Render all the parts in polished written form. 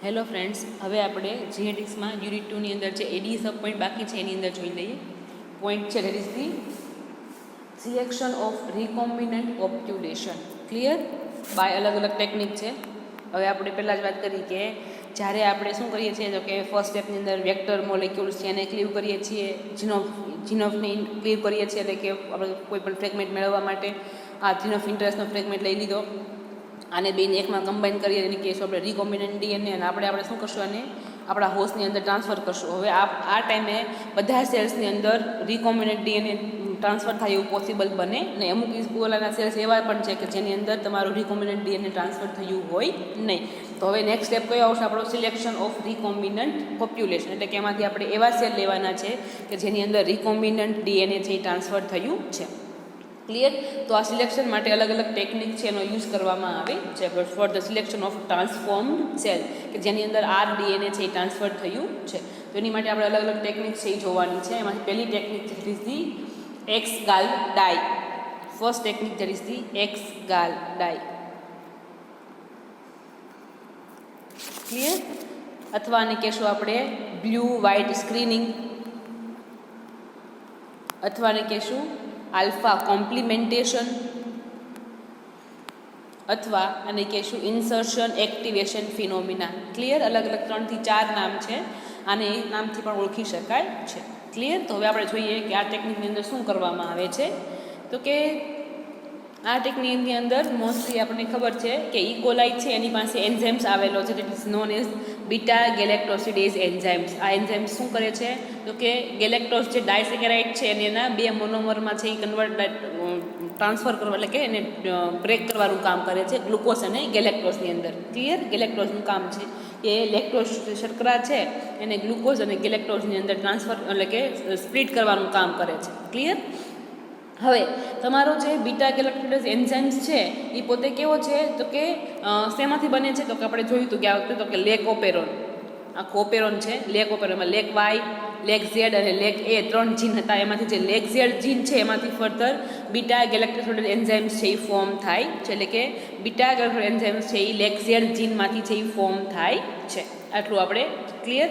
Hello friends, હવે આપણે જીનેટિક્સમાં unit 2ની અંદર જે એડી સબ પોઈન્ટ બાકી છે એની અંદર જોઈ લઈએ. પોઈન્ટ છે that is the selection of recombinant population. Clear? By અલગ અલગ ટેકનિક છે. હવે આપણે પહેલાં જ વાત કરી કે જ્યારે આપણે શું કરીએ છીએ તો કે ફર્સ્ટ સ્ટેપની અંદર વેક્ટર મોલેક્યુલ્સ છે એને ક્લીવ કરીએ છીએ, જીનોફને ક્લીવ કરીએ છીએ, એટલે કે આપણે કોઈ પણ ફ્રેગમેન્ટ મેળવવા માટે આ જીનોફ ઇન્ટરેસ્ટનો ફ્રેગમેન્ટ લઈ લીધો, આને બેને એકમાં કમ્બાઈન કરીએ એની કેસ આપણે રિકોમ્બિનન્ટ ડીએનએ અને આપણે શું કરશું, અને આપણા હોસ્ટની અંદર ટ્રાન્સફર કરશું. હવે આ ટાઈમે બધા સેલ્સની અંદર રિકોમ્બિનન્ટ ડીએનએ ટ્રાન્સફર થાય એવું પોસિબલ બને ને. અમુક ઓલાના સેલ્સ એવા પણ છે કે જેની અંદર તમારું રિકોમ્બિનન્ટ ડીએનએ ટ્રાન્સફર થયું હોય નહીં. તો હવે નેક્સ્ટ સ્ટેપ કયો આવશે આપણો? Selection of recombinant population. એટલે કે એમાંથી આપણે એવા સેલ લેવાના છે કે જેની અંદર રિકોમ્બિનન્ટ ડીએનએ છે એ ટ્રાન્સફર થયું છે. ક્લિયર? તો આ સિલેક્શન માટે અલગ અલગ ટેકનિક છે એનો યુઝ કરવામાં આવે છે for the selection of transformed cell, કે જેની અંદર આર ડીએનએ છે એ ટ્રાન્સફર થયું છે. તો એની માટે આપણે અલગ અલગ ટેકનિક છે એ જોવાની છે. એમાંથી પહેલી ટેકનિક છે is the X gal dye. First technique that is the X gal dye. Clear? અથવા આને કહેશું આપણે બ્લુ વ્હાઇટ સ્ક્રીનિંગ, અથવા આને કહેશું આલ્ફા કોમ્પ્લિમેન્ટેશન, અથવા અને કહેશું ઇન્સર્શન એક્ટિવેશન ફિનોમિના. ક્લિયર? અલગ અલગ 3 થી 4 નામ છે, આને એ નામથી પણ ઓળખી શકાય છે. ક્લિયર? તો હવે આપણે જોઈએ કે આ ટેકનિકની અંદર શું કરવામાં આવે છે. તો કે આ ટેકનિકની અંદર મોસ્ટલી આપણને ખબર છે કે ઇકોલાઈ છે એની પાસે એન્ઝાઇમ્સ આવેલો છે, that is known as beta galactosidase enzymes. આ એન્ઝાઇમ્સ શું કરે છે તો કે ગેલેક્ટોઝ જે ડાયસેકેરાઇડ છે અને એના 2 મોનોમરમાં છે એ ટ્રાન્સફર કરવા, એટલે કે એને બ્રેક કરવાનું કામ કરે છે ગ્લુકોઝ અને ગેલેક્ટોઝની અંદર. ક્લિયર? ગેલેક્ટોઝનું કામ છે એ લેક્ટોઝ શર્કરા છે એને ગ્લુકોઝ અને ગેલેક્ટોઝની અંદર ટ્રાન્સફર, એટલે કે સ્પ્લિટ કરવાનું કામ કરે છે. ક્લિયર? હવે તમારો જે બીટા ગેલેક્ટોસિડેઝ એન્ઝાઇમ્સ છે એ પોતે કેવો છે તો કે શેમાંથી બને છે તો કે આપણે જોયું હતું કે આ વખતે તો કે લેક ઓપેરોન. આ ઓપેરોન છે, લેક ઓપેરોનમાં લેક વાય, લેક ઝેડ અને લેક એ 3 જીન હતા. એમાંથી જે લેક ઝેડ જીન છે એમાંથી ફર્ધર બીટા ગેલેક્ટોસિડેઝ એન્ઝાઇમ્સ છે એ ફોર્મ થાય છે, એટલે કે બીટા ગેલેક્ટોસિડેઝ એન્ઝાઇમ્સ છે એ લેક ઝેડ જીનમાંથી છે એ ફોર્મ થાય છે. આટલું આપણે ક્લિયર?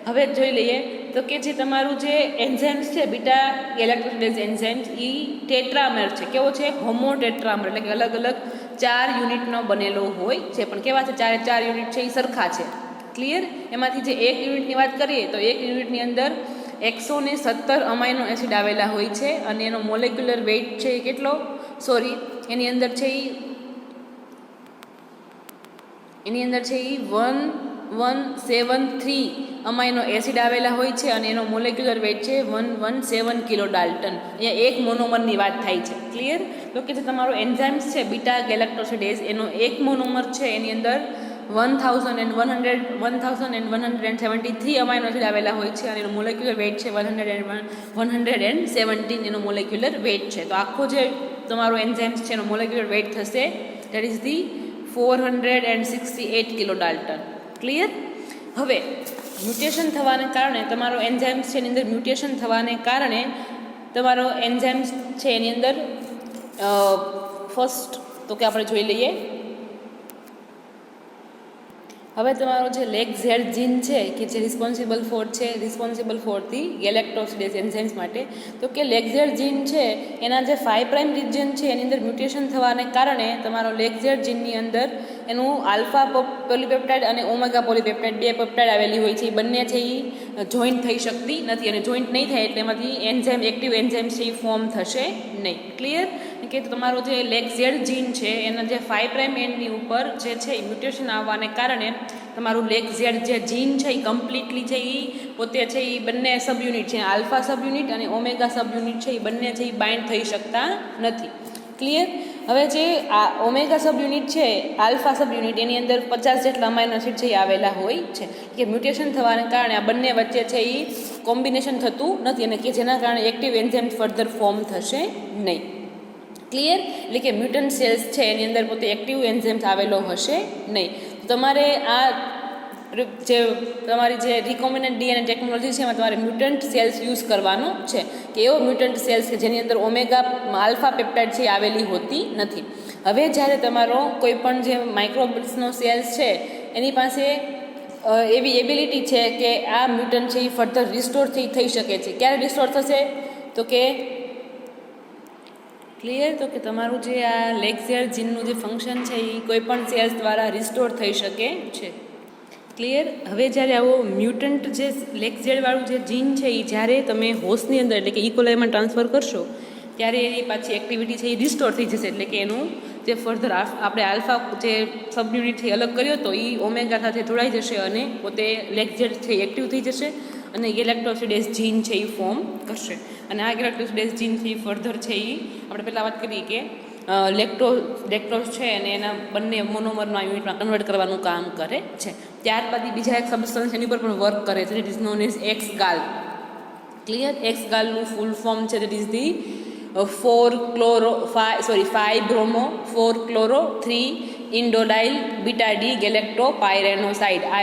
હવે જોઈ લઈએ તો કે જે તમારું જે એન્ઝાઇમ્સ છે બીટા ગેલેક્ટોસિડેઝ એન્ઝાઇમ્સ એ ટેટ્રામેર છે. કેવો છે? હોમો ટેટ્રામેર, એટલે કે અલગ અલગ 4 યુનિટનો બનેલો હોય છે. પણ કેવા છે? 4 યુનિટ છે એ સરખા છે. ક્લિયર? એમાંથી જે એક યુનિટની વાત કરીએ તો એક યુનિટની અંદર 117 અમાઇનો એસિડ આવેલા હોય છે અને એનો મોલેક્યુલર વેઇટ છે કેટલો? એની અંદર છે એ 1173 અમાઇનો એસિડ આવેલા હોય છે અને એનો મોલેક્યુલર વેઇટ છે 117 કિલો ડાલ્ટન. અહીંયા એક મોનોમરની વાત થાય છે. ક્લિયર? તો કે જે તમારો એન્ઝાઇમ્સ છે બીટા ગેલેક્ટોસિડેઝ એનો એક મોનોમર છે એની અંદર 1173 અમાઇનો એસિડ આવેલા હોય છે અને એનો મોલેક્યુલર વેઇટ છે 117 એનો મોલેક્યુલર વેઇટ છે. તો આખો જે તમારો એન્ઝાઇમ્સ છે એનો મોલેક્યુલર વેઇટ થશે that is the 468 kilo Dalton. Clear? હવે મ્યુટેશન થવાને કારણે તમારો એન્ઝાઇમ્સ છે એની અંદર મ્યુટેશન થવાને કારણે તમારો એન્ઝાઇમ્સ છે એની અંદર ફર્સ્ટ તો કે આપણે જોઈ લઈએ. હવે તમારો જે લેક ઝેડ જીન છે કે જે રિસ્પોન્સિબલ ફોર ધી ગેલેક્ટોસિડેઝ એન્ઝાઇમ્સ માટે, તો કે લેક ઝેડ જીન છે એના જે 5 પ્રાઇમ રિજન છે એની અંદર મ્યુટેશન થવાને કારણે તમારો લેક ઝેડ જીનની અંદર એનું આલ્ફા પોલીપેપ્ટાઇડ અને ઓમેગા પોલીપેપ્ટાઇડ 2 પેપ્ટાઇડ આવેલી હોય છે. એ બંને છે એ જોઈન્ટ થઈ શકતી નથી અને જોઈન્ટ નહીં થાય એટલે એમાંથી એન્ઝાઇમ એક્ટિવ એન્ઝાઇમ છે એ ફોર્મ થશે નહીં. ક્લિયર? કે તમારો જે લેક ઝેડ જીન છે એના જે 5 પ્રાઇમ એન્ડની ઉપર જે છે એ મ્યુટેશન આવવાને કારણે તમારું લેક ઝેડ જે જીન છે એ કમ્પ્લીટલી છે એ પોતે છે એ બંને સબ યુનિટ છે, આલ્ફા સબ યુનિટ અને ઓમેગા સબ યુનિટ છે એ બંને છે એ બાઇન્ડ થઈ શકતા નથી. ક્લિયર? હવે જે આ ઓમેગા સબ યુનિટ છે, આલ્ફા સબ યુનિટ, એની અંદર 50 જેટલા અમાઇનો એસિડ છે એ આવેલા હોય છે કે મ્યુટેશન થવાને કારણે આ બંને વચ્ચે છે એ કોમ્બિનેશન થતું નથી અને કે જેના કારણે એક્ટિવ એન્ઝાઇમ ફર્ધર ફોર્મ થશે નહીં. ક્લિયર? એટલે કે મ્યુટન્ટ સેલ્સ છે એની અંદર પોતે એક્ટિવ એન્ઝાઇમ્સ આવેલો હશે નહીં. તમારે આ તમારી જે રિકોમ્બિનન્ટ ડીએનએ ટેકનોલોજી છે એમાં તમારે મ્યુટન્ટ સેલ્સ યુઝ કરવાનો છે કે એવો મ્યુટન્ટ સેલ્સ કે જેની અંદર ઓમેગા આલ્ફા પેપ્ટાઇડ છે આવેલી હોતી નથી. હવે જ્યારે તમારો કોઈ પણ જે માઇક્રોબ્સનો સેલ્સ છે એની પાસે એવી એબિલિટી છે કે આ મ્યુટન્ટ છે એ ફર્ધર રિસ્ટોર થઈ શકે છે. ક્યારે રિસ્ટોર થશે? તો કે ક્લિયર, તો કે તમારું જે આ લેક્સિયર જીનનું જે ફંક્શન છે એ કોઈ પણ સેલ્સ દ્વારા રિસ્ટોર થઈ શકે છે. ક્લિયર. હવે જ્યારે આવો મ્યુટન્ટ જે લેક્સિયરવાળું જે જીન છે એ જ્યારે તમે હોસ્ટની અંદર એટલે કે ઇકોલાઈમાં ટ્રાન્સફર કરશો ત્યારે એની પાછી એક્ટિવિટી છે એ રિસ્ટોર થઈ જશે. એટલે કે એનું જે ફર્ધર આપણે આલ્ફા જે સબયુનિટથી અલગ કર્યો હતો એ ઓમેગા સાથે જોડાઈ જશે અને પોતે લેક્સિયર છે એક્ટિવ થઈ જશે અને ગેલેક્ટોસિડેઝ જીન છે એ ફોર્મ કરશે. અને આ ગેલેક્ટોસિડેઝ જીન છે એ ફર્ધર છે એ આપણે પહેલાં વાત કરી કે લેક્ટોઝ છે અને એના બંને મોનોમરના યુનિટમાં કન્વર્ટ કરવાનું કામ કરે છે. ત્યારબાદ બીજા એક સબસ્ટન્સ એની પર પણ વર્ક કરે છે, that is known as X gal. Clear. X ગાલનું ફૂલ ફોર્મ છે that is the 5 bromo 4 chloro 3 indolyl beta D galacto pyranoside. આ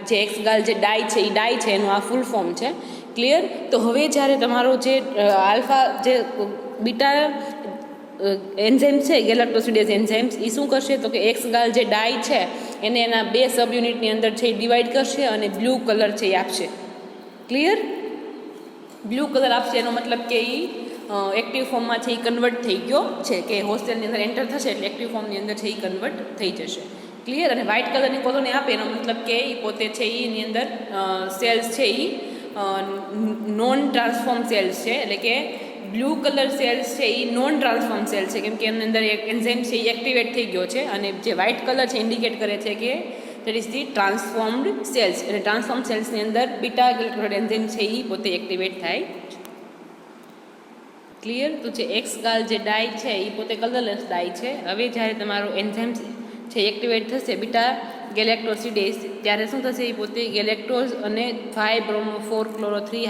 જે એક્સ ગાલ જે ડાય છે એ ડાય છે એનું આ ફૂલ ફોર્મ છે. ક્લિયર. તો હવે જ્યારે તમારો જે આલ્ફા જે બીટા એન્ઝાઇમ છે ગેલેક્ટોસિડેઝ એન્ઝાઇમ્સ એ શું કરશે તો કે એક્સ ગાલ જે ડાય છે એને એના 2 સબ યુનિટની અંદર છે એ ડિવાઈડ કરશે અને બ્લુ કલર છે એ આપશે. ક્લિયર. બ્લુ કલર આપશે એનો મતલબ કે એ એક્ટિવ ફોર્મમાં છે એ કન્વર્ટ થઈ ગયો છે, કે હોસ્ટેલની અંદર એન્ટર થશે એટલે એક્ટિવ ફોર્મની અંદર છે એ કન્વર્ટ થઈ જશે. ક્લિયર. અને વ્હાઇટ કલરની કોલોની આપે એનો મતલબ કે એ પોતે છે એની અંદર સેલ્સ છે એ નોન ટ્રાન્સફોર્મ સેલ્સ છે. એટલે કે બ્લુ કલર સેલ્સ છે એ નોન ટ્રાન્સફોર્મ સેલ્સ છે, કેમ કે એની અંદર એક એન્ઝાઇમ છે એ એક્ટિવેટ થઈ ગયો છે. અને જે વ્હાઇટ કલર છે ઇન્ડિકેટ કરે છે કે that is the transformed cells. એટલે ટ્રાન્સફોર્મ સેલ્સની અંદર બીટા ગેલેક્ટોસિડ એન્ઝાઇમ છે એ પોતે એક્ટિવેટ થાય છે. ક્લિયર. તો જે એક્સ ગાલ જે ડાય છે એ પોતે કલરલેસ ડાય છે. હવે જ્યારે તમારો એન્ઝાઇમ છે એક્ટિવેટ થશે બીટા ગેલેક્ટોસિડેઝ ત્યારે શું થશે એ પોતે ગેલેક્ટોઝ અને 5 બ્રોમો 4 ક્લોરો 3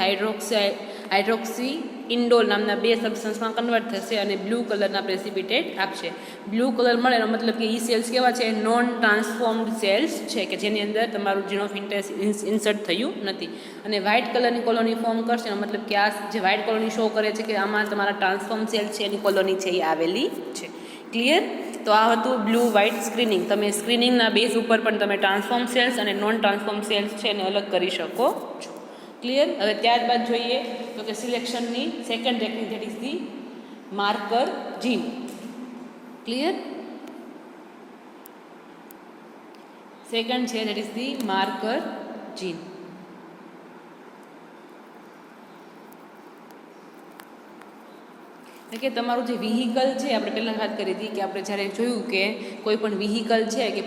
હાઇડ્રોક્સી ઇન્ડોલ નામના 2 સબસ્ટન્સમાં કન્વર્ટ થશે અને બ્લુ કલરના પ્રેસિપિટેટ આપશે. બ્લુ કલર મળે એનો મતલબ કે એ સેલ્સ કેવા છે? નોન ટ્રાન્સફોર્મ્ડ સેલ્સ છે, કે જેની અંદર તમારું જીન ઓફ ઇન્ટરેસ્ટ ઇન્સર્ટ થયું નથી. અને વ્હાઇટ કલરની કોલોની ફોર્મ કરશે એનો મતલબ કે આ જે વ્હાઇટ કોલોની શો કરે છે કે આમાં તમારા ટ્રાન્સફોર્મ સેલ્સ છે એની કોલોની છે એ આવેલી છે. ક્લિયર. તો આ હતું બ્લુ વ્હાઇટ સ્ક્રીનિંગ. તમે સ્ક્રીનિંગના બેઝ ઉપર પણ તમે ટ્રાન્સફોર્મ સેલ્સ અને નોન ટ્રાન્સફોર્મ સેલ્સ છે એને અલગ કરી શકો છો. ક્લિયર. હવે ત્યારબાદ જોઈએ તો કે સિલેક્શનની second technique that is the marker gene. Clear. Second છે that is the marker gene. એટલે કે તમારું જે વ્હીકલ છે આપણે પહેલાં વાત કરી હતી કે આપણે જ્યારે જોયું કે કોઈ પણ વ્હીકલ છે કે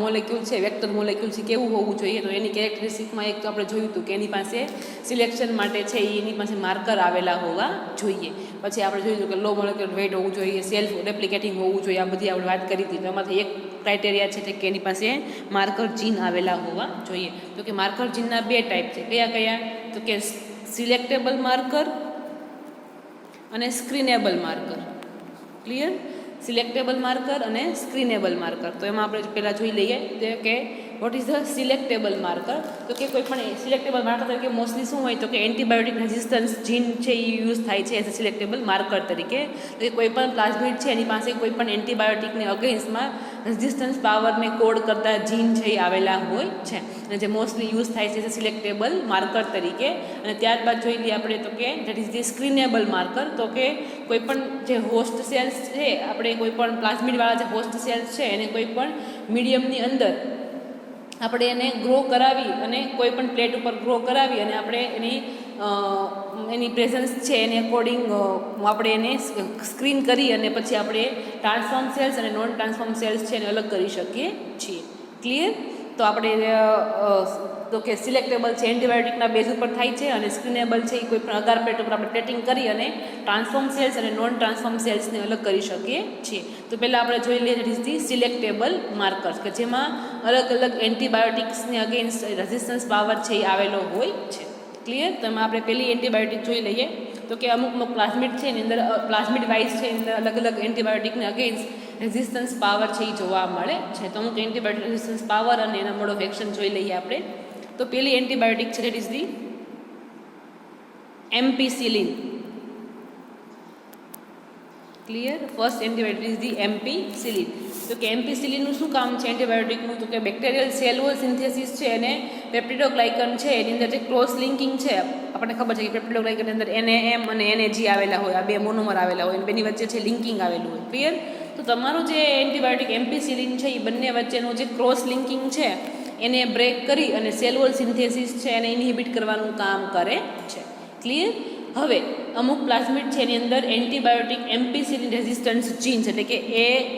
મોલેક્યુલ છે વેક્ટર મોલેક્યુલ છે કેવું હોવું જોઈએ, તો એની કેરેક્ટરિસ્ટિકમાં એક તો આપણે જોયું હતું કે એની પાસે સિલેક્શન માટે છે એની પાસે માર્કર આવેલા હોવા જોઈએ. પછી આપણે જોયું હતું કે લો મોલેક્યુલર વેઇટ હોવું જોઈએ, સેલ્ફ રેપ્લિકેટિંગ હોવું જોઈએ. આ બધી આપણે વાત કરી હતી. તો એમાંથી એક ક્રાઇટેરિયા છે કે એની પાસે માર્કર જીન આવેલા હોવા જોઈએ. તો કે માર્કર જીનના 2 ટાઈપ છે. કયા કયા? તો કે સિલેક્ટેબલ માર્કર અને સ્ક્રીનેબલ માર્કર. ક્લિયર. સિલેક્ટેબલ માર્કર અને સ્ક્રીનેબલ માર્કર. તો એમાં આપણે પહેલાં જોઈ લઈએ કે વોટ ઇઝ ધ સિલેક્ટેબલ માર્કર. તો કે કોઈ પણ સિલેક્ટેબલ માર્કર તરીકે મોસ્ટલી શું હોય તો કે એન્ટીબાયોટિક રેઝિસ્ટન્સ જીન છે એ યુઝ થાય છે એઝ અ સિલેક્ટેબલ માર્કર તરીકે. તો કે કોઈ પણ પ્લાઝમિડ છે એની પાસે કોઈ પણ એન્ટીબાયોટિકને અગેન્સ્ટમાં રેઝિસ્ટન્સ પાવરને કોડ કરતા જીન છે એ આવેલા હોય છે, અને જે મોસ્ટલી યુઝ થાય છે એઝ અ સિલેક્ટેબલ માર્કર તરીકે. અને ત્યારબાદ જોઈ લઈએ આપણે તો કે that is the screenable marker. તો કે કોઈ પણ જે હોસ્ટ સેલ્સ છે આપણે કોઈ પણ પ્લાઝમિડવાળા જે હોસ્ટ સેલ્સ છે એને કોઈ પણ મીડિયમની અંદર આપણે એને ગ્રો કરાવી અને કોઈ પણ પ્લેટ ઉપર ગ્રો કરાવી અને આપણે એની પ્રેઝન્સ છે એને અકોર્ડિંગ આપણે એને સ્ક્રીન કરી અને પછી આપણે ટ્રાન્સફોર્મ સેલ્સ અને નોન ટ્રાન્સફોર્મ સેલ્સ છે એને અલગ કરી શકીએ છીએ. ક્લિયર. તો આપણે તો કે સિલેક્ટેબલ છે એન્ટીબાયોટિકના બેઝ ઉપર થાય છે અને સ્ક્રીનેબલ છે એ કોઈ પણ અગાર પ્લેટ ઉપર આપણે પ્લેટિંગ કરી અને ટ્રાન્સફોર્મ સેલ્સ અને નોન ટ્રાન્સફોર્મ સેલ્સને અલગ કરી શકીએ છીએ. તો પહેલાં આપણે જોઈ લઈએ દેટ ઇઝ ધી સિલેક્ટેબલ માર્કર્સ, કે જેમાં અલગ અલગ એન્ટીબાયોટિક્સની અગેન્સ્ટ રેઝિસ્ટન્સ પાવર છે એ આવેલો હોય છે. ક્લિયર. તો એમાં આપણે પહેલી એન્ટીબાયોટિક જોઈ લઈએ તો કે અમુક પ્લાઝમિડ છે એની અંદર પ્લાઝમિડ વાઇઝ છે એની અંદર અલગ અલગ એન્ટીબાયોટિકને અગેન્સ્ટ રેઝિસ્ટન્સ પાવર છે એ જોવા મળે છે. તો અમુક એન્ટીબાયોટિક રેઝિસ્ટન્સ પાવર અને એના મોડ ઓફ એક્શન જોઈ લઈએ આપણે. તો પહેલી એન્ટીબાયોટિક છે that is the ampicillin. Clear. First antibiotic is the ampicillin. તો કે એમ્પીસિલિનનું શું કામ છે એન્ટીબાયોટિકનું? તો કે બેક્ટેરિયલ સેલ વોલ સિન્થેસિસ છે અને પેપ્ટિડોગ્લાયકન છે એની અંદર જે ક્રોસ લિંકિંગ છે, આપણને ખબર છે કે પેપ્ટિડોગ્લાયકનની અંદર NAM અને NAG આવેલા હોય, આ બે મોનોમર આવેલા હોય અને બેની વચ્ચે છે લિંકિંગ આવેલું હોય. ક્લિયર. તો તમારું જે એન્ટીબાયોટિક એમ્પીસિલિન છે એ બંને વચ્ચેનું જે ક્રોસ લિંકિંગ છે એને બ્રેક કરી અને સેલ વોલ સિન્થેસિસ છે એને ઇન્હિબિટ કરવાનું કામ કરે છે. ક્લિયર. હવે અમુક પ્લાઝમિડ છે એની અંદર એન્ટીબાયોટિક એમ્પીસિલિન રેઝિસ્ટન્સ જીન્સ એટલે કે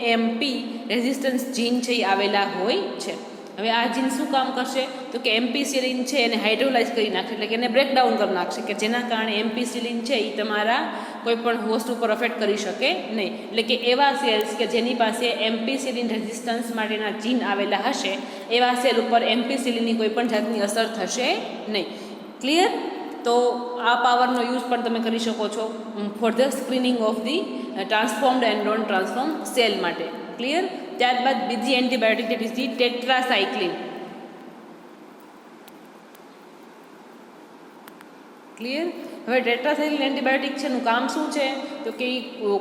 AMP રેઝિસ્ટન્સ જીન છે એ આવેલા હોય છે. હવે આ જીન શું કામ કરશે? તો કે એમ્પીસિલિન છે એને હાઇડ્રોલાઇઝ કરી નાખશે, એટલે કે એને બ્રેકડાઉન કરી નાખશે, કે જેના કારણે એમ્પીસિલિન છે એ તમારા કોઈ પણ હોસ્ટ ઉપર અફેક્ટ કરી શકે નહીં. એટલે કે એવા સેલ્સ કે જેની પાસે એમ્પીસિલિન રેઝિસ્ટન્સ માટેના જીન આવેલા હશે એવા સેલ ઉપર એમ્પીસિલિનની કોઈ પણ જાતની અસર થશે નહીં. ક્લિયર. તો આ પાવરનો યુઝ પણ તમે કરી શકો છો for the screening of the transformed and non transform cell માટે. ક્લિયર. ત્યારબાદ બીજી antibiotic that is the tetracycline. Clear. હવે ટેટ્રાસાયક્લિન એન્ટીબાયોટિક છે એનું કામ શું છે? તો કે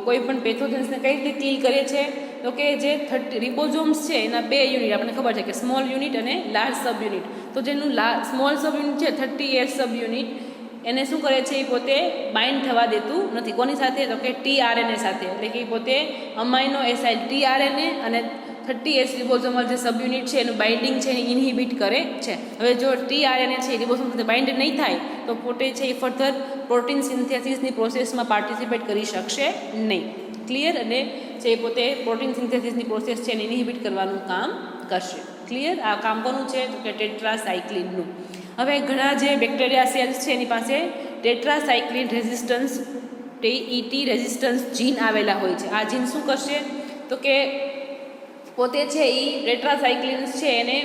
કોઈ પણ પેથોજન્સને કઈ રીતે કિલ કરે છે? તો કે જે રિબોઝોમ્સ છે એના બે યુનિટ આપણને ખબર છે કે સ્મોલ યુનિટ અને લાર્જ સબ યુનિટ. તો જેનું સ્મોલ સબ યુનિટ છે 38 સબ યુનિટ એને શું કરે છે? એ પોતે બાઇન્ડ થવા દેતું નથી. કોની સાથે? તો કે tRNA સાથે. એટલે કે પોતે અમાઇનો એસાઇડ tRNA અને 38 રિબોઝોમલ જે સબ યુનિટ છે એનું બાઇન્ડિંગ છે એને ઇન્હિબિટ કરે છે. હવે જો tRNA છે રિબોઝોમ સાથે બાઇન્ડ નહીં થાય તો પોતે છે એ ફર્ધર પ્રોટીન સિન્થેસિસની પ્રોસેસમાં પાર્ટિસિપેટ કરી શકશે નહીં. ક્લિયર. અને જે પોતે પ્રોટીન સિન્થેસિસની પ્રોસેસ છે એને ઇન્હિબિટ કરવાનું કામ કરશે. ક્લિયર. આ કામ કોનું છે? તો કે ટેટ્રાસાયક્લિનનું. હવે ઘણા જે બેક્ટેરિયા સેલ્સ છે એની પાસે ટેટ્રાસાયક્લિન રેઝિસ્ટન્સ TET રેઝિસ્ટન્સ જીન આવેલા હોય છે. આ જીન શું કરશે? તો કે પોતે છે એ ટેટ્રાસાયક્લિન્સ છે એને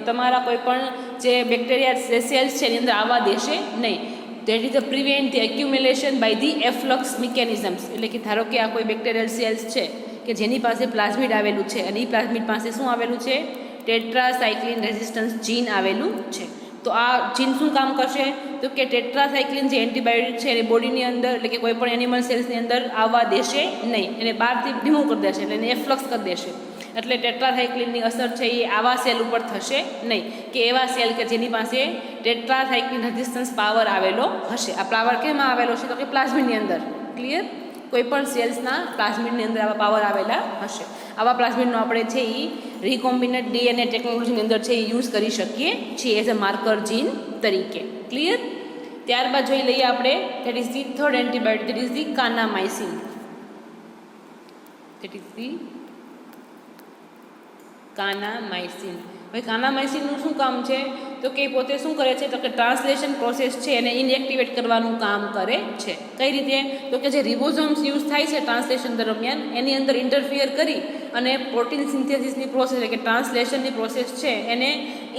તમારા કોઈ પણ જે બેક્ટેરિયા સેલ્સ છે એની અંદર આવવા દેશે નહીં. That is prevent the accumulation by the efflux mechanisms. એટલે કે ધારો કે આ કોઈ બેક્ટેરિયલ સેલ્સ છે કે જેની પાસે પ્લાઝમિડ આવેલું છે અને એ પ્લાઝમિડ પાસે શું આવેલું છે? ટેટ્રાસાયક્લિન રેઝિસ્ટન્સ જીન આવેલું છે. તો આ જીન શું કામ કરશે? તો કે ટેટ્રાસાયક્લિન જે એન્ટીબાયોટિક છે એને બોડીની અંદર એટલે કે કોઈ પણ એનિમલ સેલ્સની અંદર આવવા દેશે નહીં, એને બહારથી રિમૂવ કરી દેશે, એટલે એને એફ્લક્સ કરી દેશે. એટલે ટેટ્રાસાયક્લિનની અસર છે એ આવા સેલ ઉપર થશે નહીં, કે એવા સેલ કે જેની પાસે ટેટ્રાસાયક્લિન રેઝિસ્ટન્સ પાવર આવેલો હશે. આ પાવર કેમાં આવેલો છે? તો કે પ્લાઝમિડની અંદર. ક્લિયર. કોઈ પણ સેલ્સના પ્લાઝમિડની અંદર આવા પાવર આવેલા હશે. આવા પ્લાઝમિડનો આપણે છે એ રિકોમ્બિનેન્ટ DNA ટેકનોલોજીની અંદર છે એ યુઝ કરી શકીએ છીએ એઝ અ માર્કર જીન તરીકે. ક્લિયર. ત્યારબાદ જોઈ લઈએ આપણે that is the third antibiotic that is the kanamycin. That is the kanamycin. હવે કાનામાઇસિનનું શું કામ છે? તો કે પોતે શું કરે છે? તો કે ટ્રાન્સલેશન પ્રોસેસ છે એને ઇનએક્ટિવેટ કરવાનું કામ કરે છે. કઈ રીતે? તો કે જે રિબોઝોમ્સ યુઝ થાય છે ટ્રાન્સલેશન દરમિયાન એની અંદર ઇન્ટરફિયર કરી અને પ્રોટીન સિન્થેસિસની પ્રોસેસ એટલે કે ટ્રાન્સલેશનની પ્રોસેસ છે એને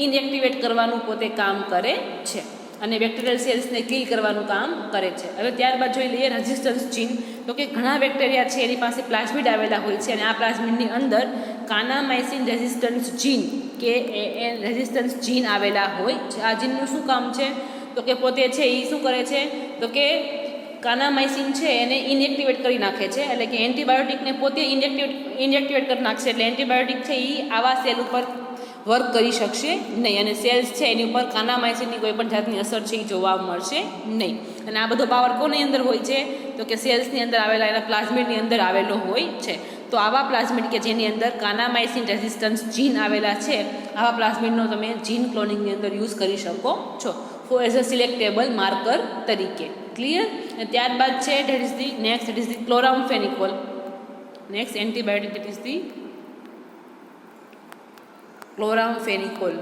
ઇનએક્ટિવેટ કરવાનું પોતે કામ કરે છે અને બેક્ટેરિયલ સેલ્સને કિલ કરવાનું કામ કરે છે. હવે ત્યારબાદ જોઈ લઈએ રેઝિસ્ટન્સ જીન. તો કે ઘણા બેક્ટેરિયા છે એની પાસે પ્લાઝમિડ આવેલા હોય છે અને આ પ્લાઝમિડની અંદર કાનામાઇસિન રેઝિસ્ટન્સ જીન કે રેઝિસ્ટન્સ જીન આવેલા હોય છે. આ જીનનું શું કામ છે? તો કે પોતે છે એ શું કરે છે? તો કે કાનામાઇસિન છે એને ઇનએક્ટિવેટ કરી નાખે છે, એટલે કે એન્ટીબાયોટિકને પોતે ઇનએક્ટિવેટ કરી નાખશે. એટલે એન્ટીબાયોટિક છે એ આવા સેલ ઉપર વર્ક કરી શકશે નહીં અને સેલ્સ છે એની ઉપર કાનામાઇસિનની કોઈ પણ જાતની અસર છે એ જોવા મળશે નહીં. અને આ બધો પાવર કોની અંદર હોય છે? તો કે સેલ્સની અંદર આવેલા એના પ્લાઝમિડની અંદર આવેલો હોય છે. તો આવા પ્લાઝમિડ કે જેની અંદર કાનામાઇસિન રેઝિસ્ટન્સ જીન આવેલા છે આવા પ્લાઝમિડનો તમે જીન ક્લોનિંગની અંદર યુઝ કરી શકો છો for as a selectable marker તરીકે. ક્લિયર. અને ત્યારબાદ છે that is the next that is the chloramphenicol. Next antibiotic that is the chloramphenicol.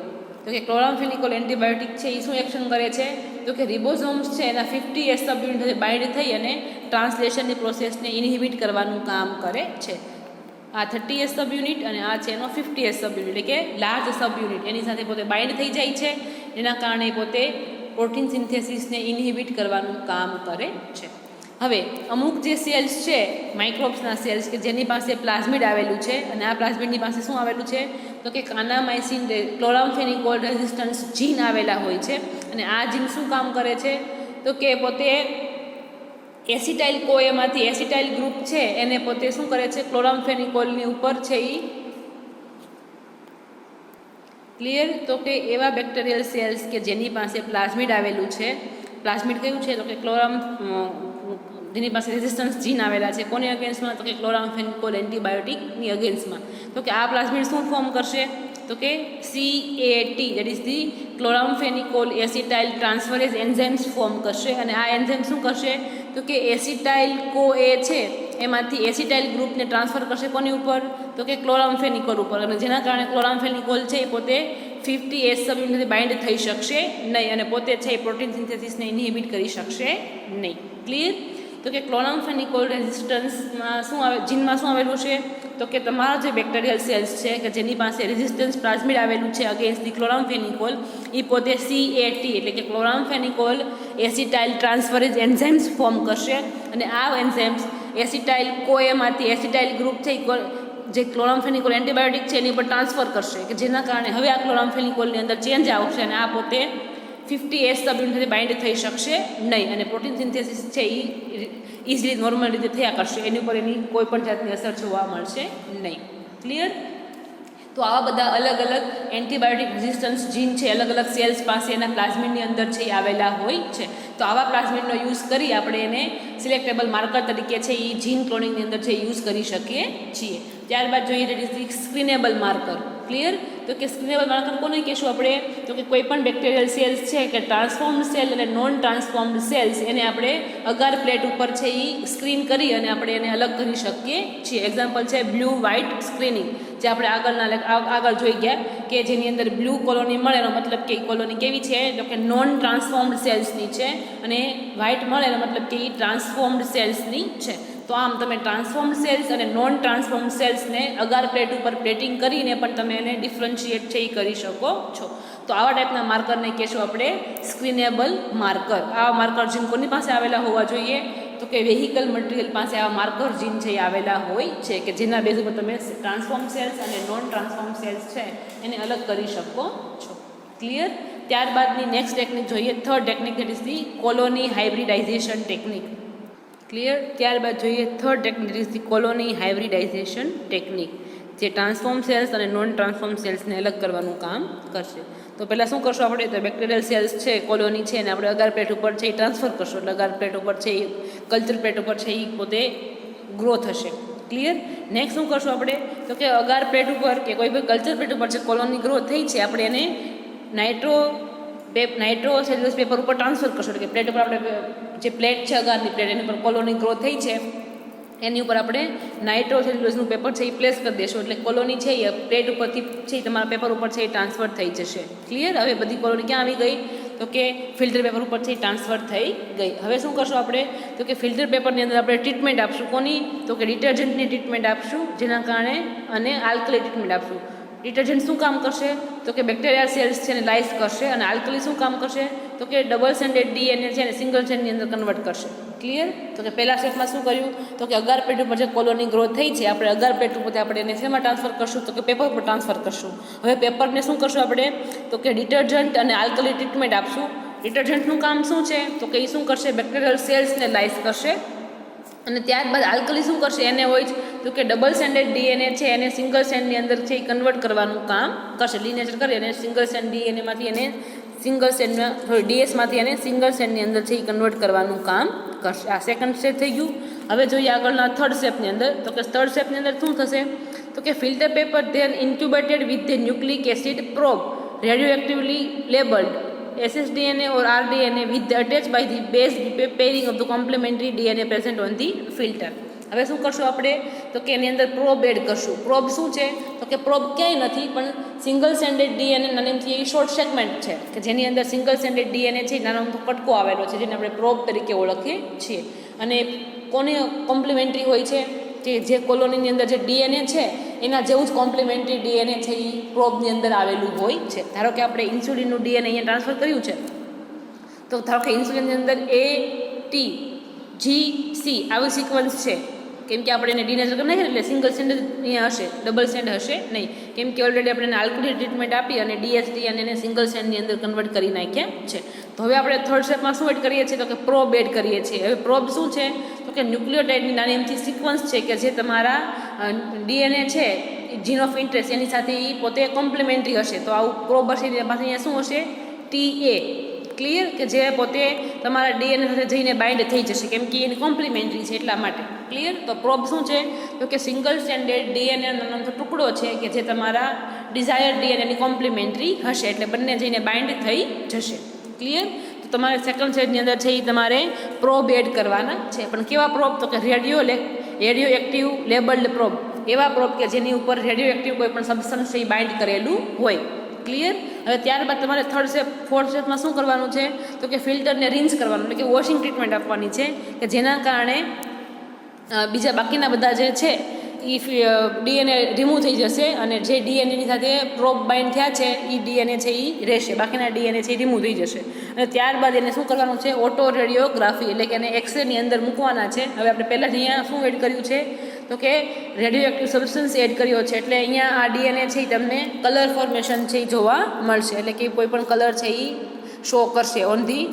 તો કે ક્લોરામ્ફેનિકોલ એન્ટીબાયોટિક છે એ શું એક્શન કરે છે? તો કે રિબોઝોમ્સ છે એના 50S સબ યુનિટ સાથે બાઇન્ડ થઈ અને ટ્રાન્સલેશનની પ્રોસેસને ઇનહિબિટ કરવાનું કામ કરે છે. આ 30S સબ યુનિટ અને આ છે એનો 50S સબ યુનિટ એટલે કે લાર્જ સબ યુનિટ એની સાથે પોતે બાઇન્ડ થઈ જાય છે, એના કારણે પોતે પ્રોટીન સિન્થેસિસને ઇનહિબિટ કરવાનું કામ કરે છે. હવે અમુક જે સેલ્સ છે માઇક્રોબ્સના સેલ્સ કે જેની પાસે પ્લાઝમિડ આવેલું છે અને આ પ્લાઝમિડની પાસે શું આવેલું છે? તો કે કાનામાઇસિન ક્લોરામ્ફેનિકોલ રેઝિસ્ટન્સ જીન આવેલા હોય છે અને આ જીન શું કામ કરે છે? તો કે પોતે એસિટાઇલ કોએમાંથી એસિટાઇલ ગ્રુપ છે એને પોતે શું કરે છે, ક્લોરામ્ફેનિકોલની ઉપર છે એ ક્લિયર. તો કે એવા બેક્ટેરિયલ સેલ્સ કે જેની પાસે પ્લાઝમિડ આવેલું છે, પ્લાઝમિડ કયું છે તો કે જેની પાસે રેઝિસ્ટન્સ જીન આવેલા છે, કોની અગેન્સ્ટમાં તો કે ક્લોરામ્ફેનિકોલ એન્ટીબાયોટિકની અગેન્સ્ટમાં. તો કે આ પ્લાઝમિડ શું ફોર્મ કરશે તો કે CAT that is the chloramphenicol acetyl transferase enzymes form કરશે. અને આ એન્ઝાઇમ શું કરશે તો કે એસિટાઇલ CoA છે એમાંથી એસિટાઇલ ગ્રુપને ટ્રાન્સફર કરશે કોની ઉપર તો કે ક્લોરામ્ફેનિકોલ ઉપર. અને જેના કારણે ક્લોરામ્ફેનિકોલ છે એ પોતે 50S સબયુનિટથી બાઇન્ડ થઈ શકશે નહીં અને પોતે છે એ પ્રોટીન સિન્થેસિસને ઇન્હિબિટ કરી શકશે નહીં. ક્લિયર. તો કે ક્લોરામ્ફેનિકોલ રેઝિસ્ટન્સમાં શું આવે, જીનમાં શું આવેલું છે તો કે તમારા જે બેક્ટેરિયલ સેલ્સ છે કે જેની પાસે રેઝિસ્ટન્સ પ્લાઝમિડ આવેલું છે અગેન્સ્ટ ધી ક્લોરામ્ફેનિકોલ, એ પોતે CAT એટલે કે ક્લોરામ્ફેનિકોલ એસિટાઇલ ટ્રાન્સફરેઝ એન્ઝાઇમ્સ ફોર્મ કરશે. અને આ એન્ઝાઇમ્સ એસિટાઇલ કોએમાંથી એસિટાઇલ ગ્રુપ છે જે ક્લોરામ્ફેનિકોલ એન્ટીબાયોટિક છે એની પર ટ્રાન્સફર કરશે કે જેના કારણે હવે આ ક્લોરામ્ફેનિકોલની અંદર ચેન્જ આવશે અને આ પોતે 50S સબયુનિટથી બાઇન્ડ થઈ શકશે નહીં અને પ્રોટીન સિન્થેસિસ છે એ ઇઝીલી નોર્મલ રીતે થયા કરશે, એની ઉપર એની કોઈ પણ જાતની અસર જોવા મળશે નહીં. ક્લિયર. તો આવા બધા અલગ અલગ એન્ટીબાયોટિક રેઝિસ્ટન્સ જીન છે અલગ અલગ સેલ્સ પાસે એના પ્લાઝમિડની અંદર છે એ આવેલા હોય છે. તો આવા પ્લાઝમિડનો યુઝ કરી આપણે એને સિલેક્ટેબલ માર્કર તરીકે છે એ જીન ક્લોનિંગની અંદર છે યુઝ કરી શકીએ છીએ. ત્યારબાદ જોઈએ that is the screenable marker. Clear. તો કે સ્ક્રીનેબલ માર્કર કોને કહેશું આપણે તો કે કોઈ પણ બેક્ટેરિયલ સેલ્સ છે કે ટ્રાન્સફોર્મ્ડ સેલ અને નોન ટ્રાન્સફોર્મ્ડ સેલ્સ એને આપણે અગાર પ્લેટ ઉપર છે એ સ્ક્રીન કરી અને આપણે એને અલગ કરી શકીએ છીએ. એક્ઝામ્પલ છે બ્લુ વ્હાઇટ સ્ક્રીનિંગ જે આપણે આગળ જોઈ ગયા કે જેની અંદર બ્લુ કોલોની મળે એનો મતલબ કે એ કોલોની કેવી છે તો કે નોન ટ્રાન્સફોર્મ્ડ સેલ્સની છે અને વ્હાઇટ મળે એનો મતલબ કે એ ટ્રાન્સફોર્મ્ડ સેલ્સની છે. તો આમ તમે ટ્રાન્સફોર્મ્ડ સેલ્સ અને નોન ટ્રાન્સફોર્મ્ડ સેલ્સને અગાર પ્લેટ ઉપર પ્લેટિંગ કરીને પણ તમે એને ડિફરન્શિએટ છે એ કરી શકો છો. તો આવા ટાઈપના માર્કરને કહેશું આપણે સ્ક્રીનેબલ માર્કર. આવા માર્કર જીન કોની પાસે આવેલા હોવા જોઈએ તો કે વેહિકલ મટીરિયલ પાસે આવા માર્કર જીન છે એ આવેલા હોય છે કે જેના બેઝ ઉપર તમે ટ્રાન્સફોર્મ સેલ્સ અને નોન ટ્રાન્સફોર્મ સેલ્સ છે એને અલગ કરી શકો છો. ક્લિયર. ત્યારબાદની નેક્સ્ટ ટેકનિક જોઈએ, third technique that is the colony hybridisation technique. Clear. ત્યારબાદ જોઈએ third technique is the colony hybridisation technique જે ટ્રાન્સફોર્મ સેલ્સ અને નોન ટ્રાન્સફોર્મ સેલ્સને અલગ કરવાનું કામ કરશે. તો પહેલાં શું કરશું આપણે તો બેક્ટેરિયલ સેલ્સ છે કોલોની છે અને આપણે અગાર પ્લેટ ઉપર છે એ ટ્રાન્સફર કરશું એટલે અગાર પ્લેટ ઉપર છે એ કલ્ચર પ્લેટ ઉપર છે એ પોતે ગ્રો થશે. ક્લિયર. નેક્સ્ટ શું કરશું આપણે તો કે અગાર પ્લેટ ઉપર કે કોઈ પણ કલ્ચર પ્લેટ ઉપર છે કોલોની ગ્રો થઈ છે આપણે એને નાઇટ્રો સેલ્યુલોઝ પેપર ઉપર ટ્રાન્સફર કરશું એટલે કે પ્લેટ ઉપર આપણે જે પ્લેટ છે અગારની પ્લેટ એની ઉપર કોલોની ગ્રો થઈ છે એની ઉપર આપણે નાઇટ્રો સેલ્યુલોઝનું પેપર છે એ પ્લેસ કરી દઈશું એટલે કોલોની છે એ પ્લેટ ઉપરથી છે તમારા પેપર ઉપર છે એ ટ્રાન્સફર થઈ જશે. ક્લિયર. હવે બધી કોલોની ક્યાં આવી ગઈ તો કે ફિલ્ટર પેપર ઉપર છે એ ટ્રાન્સફર થઈ ગઈ. હવે શું કરશું આપણે તો કે ફિલ્ટર પેપરની અંદર આપણે ટ્રીટમેન્ટ આપશું કોની તો કે ડિટર્જન્ટની ટ્રીટમેન્ટ આપશું જેના કારણે અને આલ્કલી ટ્રીટમેન્ટ આપશું. ડિટર્જન્ટ શું કામ કરશે તો કે બેક્ટેરિયા સેલ્સ છે એને લાઇઝ કરશે અને આલ્કલી શું કામ કરશે તો કે ડબલ સેન્ડેડ ડીએનએ છે એને સિંગલ સેન્ડની અંદર કન્વર્ટ કરશે. ક્લિયર. તો કે પહેલા સ્ટેપમાં શું કર્યું તો કે અગાર પ્લેટ ઉપર જે કોલોની ગ્રોથ થઈ છે આપણે અગાર પ્લેટ ઉપર આપણે એને શેમાં ટ્રાન્સફર કરશું તો કે પેપર પર ટ્રાન્સફર કરશું. હવે પેપરને શું કરશું આપણે તો કે ડિટર્જન્ટ અને આલ્કલી ટ્રીટમેન્ટ આપશું. ડિટર્જન્ટનું કામ શું છે તો કે એ શું કરશે બેક્ટેરિયલ સેલ્સને લાઇઝ કરશે અને ત્યારબાદ આલ્કલી શું કરશે એને હોય તો કે ડબલ સેન્ડેડ ડીએનએ છે એને સિંગલ સેન્ડની અંદર છે એ કન્વર્ટ કરવાનું કામ કરશે. ડિનેચર કરી અને સિંગલ સેન્ડ ડીએનએમાંથી એને સિંગલ સેન્ડમાં ડીએસમાંથી એને સિંગલ સેન્ડની અંદર છે એ કન્વર્ટ કરવાનું કામ કરશે. આ સેકન્ડ સ્ટેપ થઈ ગયું. હવે જોઈએ આગળના થર્ડ સ્ટેપની અંદર તો કે થર્ડ સ્ટેપની અંદર શું થશે તો કે filter paper there incubated with the nucleic acid probe radioactively labelled SSDNA or RDNA with the attached by the base pairing of the complementary DNA present on the filter. હવે શું કરશું આપણે તો કે એની અંદર પ્રોબ એડ કરશું. Probe શું છે તો કે પ્રોબ ક્યાંય નથી પણ સિંગલ સેન્ડેડ ડીએનએ નામથી એ શોર્ટ સેગમેન્ટ છે કે જેની અંદર સિંગલ સેન્ડેડ ડીએનએ છે નાનો કટકો આવેલો છે જેને આપણે પ્રોબ તરીકે ઓળખીએ છીએ. અને કોને કોમ્પ્લિમેન્ટરી હોય છે કે જે કોલોનીની અંદર જે ડીએનએ છે એના જેવું જ કોમ્પ્લિમેન્ટરી ડીએનએ છે એ પ્રોબની અંદર આવેલું હોય છે. ધારો કે આપણે ઇન્સ્યુલિનનું ડીએનએ અહીંયા ટ્રાન્સફર કર્યું છે તો ધારો કે ઇન્સ્યુલિનની અંદર ATGC આવી સિક્વન્સ છે કેમ કે આપણે એને ડીનેચર કરી નાખીએ એટલે સિંગલ સ્ટેન્ડ અહીંયા હશે, ડબલ સ્ટેન્ડ હશે નહીં, કેમ કે ઓલરેડી આપણે એને આલ્કલી ટ્રીટમેન્ટ આપી અને ડીએસટી અને એને સિંગલ સ્ટેન્ડની અંદર કન્વર્ટ કરી નાખ્યા છે. તો હવે આપણે થર્ડ સ્ટેપમાં શું એડ કરીએ છીએ તો કે પ્રોબ એડ કરીએ છીએ. હવે પ્રોબ શું છે તો કે ન્યુક્લિયોટાઇડની નાની એમથી સિક્વન્સ છે કે જે તમારા ડીએનએ છે જીન ઓફ ઇન્ટરેસ્ટ એની સાથે એ પોતે કોમ્પ્લિમેન્ટરી હશે. તો આવું પ્રોબ હશે એની પાસે અહીંયા શું હશે TA, ક્લિયર, કે જે પોતે તમારા ડીએનએ સાથે જઈને બાઇન્ડ થઈ જશે કેમ કે એની કોમ્પ્લિમેન્ટરી છે એટલા માટે, ક્લિયર. તો પ્રોબ શું છે તો કે સિંગલ સ્ટેન્ડર્ડ ડીએનએ નાનો ટુકડો છે કે જે તમારા ડિઝાયર ડીએનએની કોમ્પ્લિમેન્ટરી હશે એટલે બંને જઈને બાઇન્ડ થઈ જશે, ક્લિયર. તો તમારે સેકન્ડ સ્ટેજની અંદર છે એ તમારે પ્રોબ એડ કરવાના છે. પણ કેવા પ્રોબ તો કે રેડિયો એક્ટિવ લેબલ્ડ પ્રોબ, એવા પ્રોબ કે જેની ઉપર રેડિયો એક્ટિવ કોઈ પણ સબસ્ટન્સ છે એ બાઇન્ડ કરેલું હોય, ક્લિયર. હવે ત્યારબાદ તમારે થર્ડ સ્ટેપ ફોર્થ સ્ટેપમાં શું કરવાનું છે તો કે ફિલ્ટરને રિન્સ કરવાનું એટલે કે વોશિંગ ટ્રીટમેન્ટ આપવાની છે કે જેના કારણે બીજા બાકીના બધા જે છે એ ડીએનએ રિમૂવ થઈ જશે અને જે ડીએનએની સાથે પ્રોબ બાઇન્ડ થયા છે એ ડીએનએ છે એ રહેશે, બાકીના ડીએનએ છે એ રિમૂવ થઈ જશે. અને ત્યારબાદ એને શું કરવાનું છે ઓટો રેડિયોગ્રાફી એટલે કે એને એક્સરેની અંદર મૂકવાના છે. હવે આપણે પહેલાં અહીંયા શું એડ કર્યું છે તો કે રેડિયો એક્ટિવ સબસ્ટન્સ એડ કર્યો છે એટલે અહીંયા આ ડીએનએ છે એ તમને કલર ફોર્મેશન છે એ જોવા મળશે એટલે કે કોઈ પણ કલર છે એ શો કરશે on the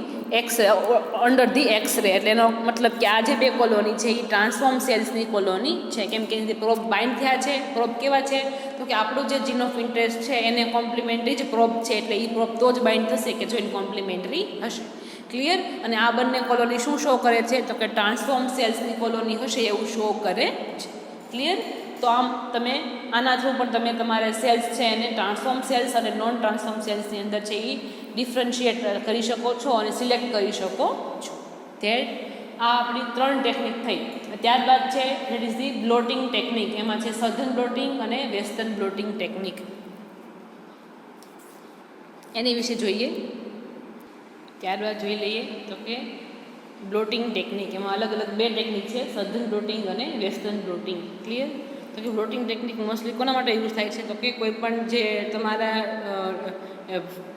under the X-ray. એટલે એનો મતલબ કે આ જે બે કોલોની છે એ ટ્રાન્સફોર્મ સેલ્સની કોલોની છે કેમ કે જે પ્રોબ બાઇન્ડ થયા છે. પ્રોબ કેવા છે તો કે આપણું જે જીન ઓફ ઇન્ટરેસ્ટ છે એને કોમ્પ્લિમેન્ટરી જ પ્રોબ છે એટલે એ પ્રોબ તો જ બાઇન્ડ થશે કે જો એની કોમ્પ્લિમેન્ટરી હશે, ક્લિયર. અને આ બંને કોલોની શું શો કરે છે તો કે ટ્રાન્સફોર્મ સેલ્સની કોલોની હશે એવું શો કરે છે, ક્લિયર. તો આમ તમે આના થ્રુ પણ તમે તમારે સેલ્સ છે એને ટ્રાન્સફોર્મ સેલ્સ અને નોન ટ્રાન્સફોર્મ સેલ્સની અંદર છે એ ડિફરન્શિએટ કરી શકો છો અને સિલેક્ટ કરી શકો છો. આ આપણી 3 ટેકનિક થઈ. ત્યારબાદ છે that is the bloating technique. એમાં છે સધર્ન બ્લોટિંગ અને વેસ્ટર્ન બ્લોટિંગ ટેકનિક. એની વિશે જોઈએ. ત્યારબાદ જોઈ લઈએ તો કે બ્લોટિંગ ટેકનિક. એમાં અલગ અલગ 2 ટેકનિક છે, સધર્ન બ્લોટિંગ અને વેસ્ટર્ન બ્લોટિંગ, ક્લિયર. તો કે બ્લોટિંગ ટેકનિક મોસ્ટલી કોના માટે યુઝ થાય છે તો કે કોઈ પણ જે તમારા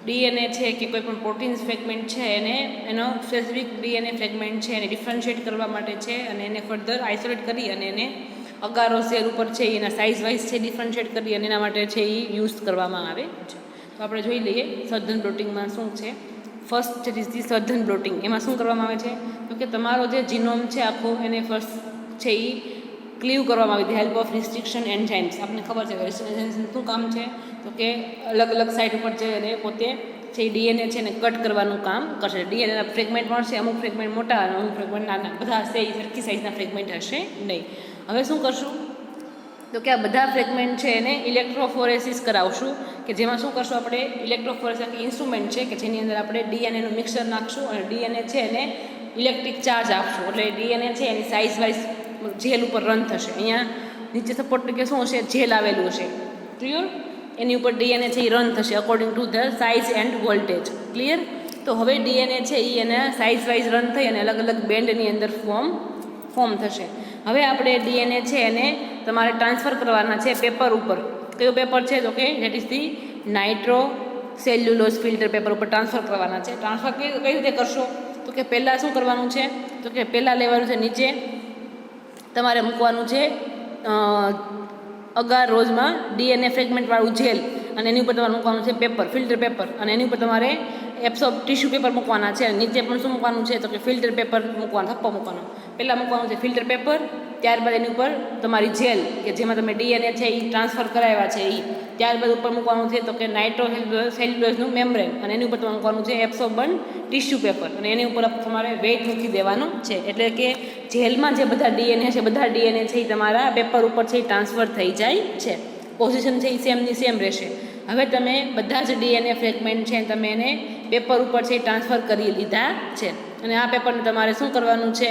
ડીએનએ છે કે કોઈ પણ પ્રોટીન્સ ફ્રેગમેન્ટ છે એને એનો સ્પેસિફિક ડીએનએ ફ્રેગમેન્ટ છે એને ડિફરન્શિએટ કરવા માટે છે અને એને ફર્ધર આઇસોલેટ કરી અને એને અગારો સેલ ઉપર છે એના સાઇઝ વાઇઝ છે ડિફરન્શિએટ કરી અને એના માટે છે એ યુઝ કરવામાં આવે છે. તો આપણે જોઈ લઈએ સધર્ન બ્લોટિંગમાં શું છે. First is the southern bloating. એમાં શું કરવામાં આવે છે તો કે તમારો જે જીનોમ છે આખો એને ફર્સ્ટ છે એ ક્લીવ કરવામાં આવે with help of restriction enzymes. આપણને ખબર છે કે રિસ્ટ્રિક્શન એન્ઝાઇમ્સ શું કામ છે તો કે અલગ અલગ સાઇટ ઉપર છે અને પોતે છે ડીએનએ છે એને કટ કરવાનું કામ કરશે. ડીએનએના ફ્રેગમેન્ટ મળશે, અમુક ફ્રેગમેન્ટ મોટા અને અમુક ફ્રેગમેન્ટ નાના, બધા હશે એ સરખી સાઇઝના ફ્રેગમેન્ટ હશે નહીં. હવે શું કરશું તો કે આ બધા ફ્રેગમેન્ટ છે એને ઇલેક્ટ્રોફોરેસિસ કરાવશું કે જેમાં શું કરશું આપણે ઇલેક્ટ્રોફોરેસિસ એક ઇન્સ્ટ્રુમેન્ટ છે કે જેની અંદર આપણે ડીએનએનું મિક્સર નાખશું અને ડીએનએ છે એને ઇલેક્ટ્રિક ચાર્જ આપશું એટલે ડીએનએ છે એની સાઇઝ વાઇઝ જેલ ઉપર રન થશે. અહીંયા નીચે સપોર્ટ કે શું હશે જેલ આવેલું હશે, ક્લિયર. એની ઉપર ડીએનએ છે એ રન થશે according to the size end voltage, clear. તો હવે ડીએનએ છે એ એના સાઇઝ વાઇઝ રન થઈ અને અલગ અલગ બેન્ડની અંદર ફોર્મ થશે. હવે આપણે ડીએનએ છે એને તમારે ટ્રાન્સફર કરવાના છે પેપર ઉપર. કયું પેપર છે તો કે that is the nitro cellulose filter paper ઉપર ટ્રાન્સફર કરવાના છે. ટ્રાન્સફર કઈ રીતે કરશો તો કે પહેલાં શું કરવાનું છે તો કે પહેલાં લેવાનું છે નીચે તમારે મૂકવાનું છે અગાર રોઝમાં ડીએનએ ફ્રેગમેન્ટવાળું જેલ અને એની ઉપર તમારે મૂકવાનું છે પેપર, ફિલ્ટર પેપર અને એની ઉપર તમારે એબ્સોર્બ ટિશ્યુ પેપર મૂકવાના છે. નીચે પણ શું મૂકવાનું છે તો કે ફિલ્ટર પેપર મૂકવાનું, થપ્પો મૂકવાનો. પહેલાં મૂકવાનું છે ફિલ્ટર પેપર, ત્યારબાદ એની ઉપર તમારી જેલ કે જેમાં તમે ડીએનએ છે એ ટ્રાન્સફર કરાવ્યા છે એ, ત્યારબાદ ઉપર મૂકવાનું છે તો કે નાઇટ્રો સેલ્યુલોઝનું મેમ્બ્રેન અને એની ઉપર તમારે મૂકવાનું છે એબ્સોર્બન્ટ ટિશ્યુ પેપર અને એની ઉપર તમારે વેઇટ મૂકી દેવાનું છે. એટલે કે જેલમાં જે બધા ડીએનએ છે બધા ડીએનએ છે એ તમારા પેપર ઉપર છે એ ટ્રાન્સફર થઈ જાય છે. પોઝિશન છે એ સેમની સેમ રહેશે. હવે તમે બધા જ ડીએનએ ફ્રેગમેન્ટ છે તમે એને પેપર ઉપર છે એ ટ્રાન્સફર કરી લીધા છે અને આ પેપરને તમારે શું કરવાનું છે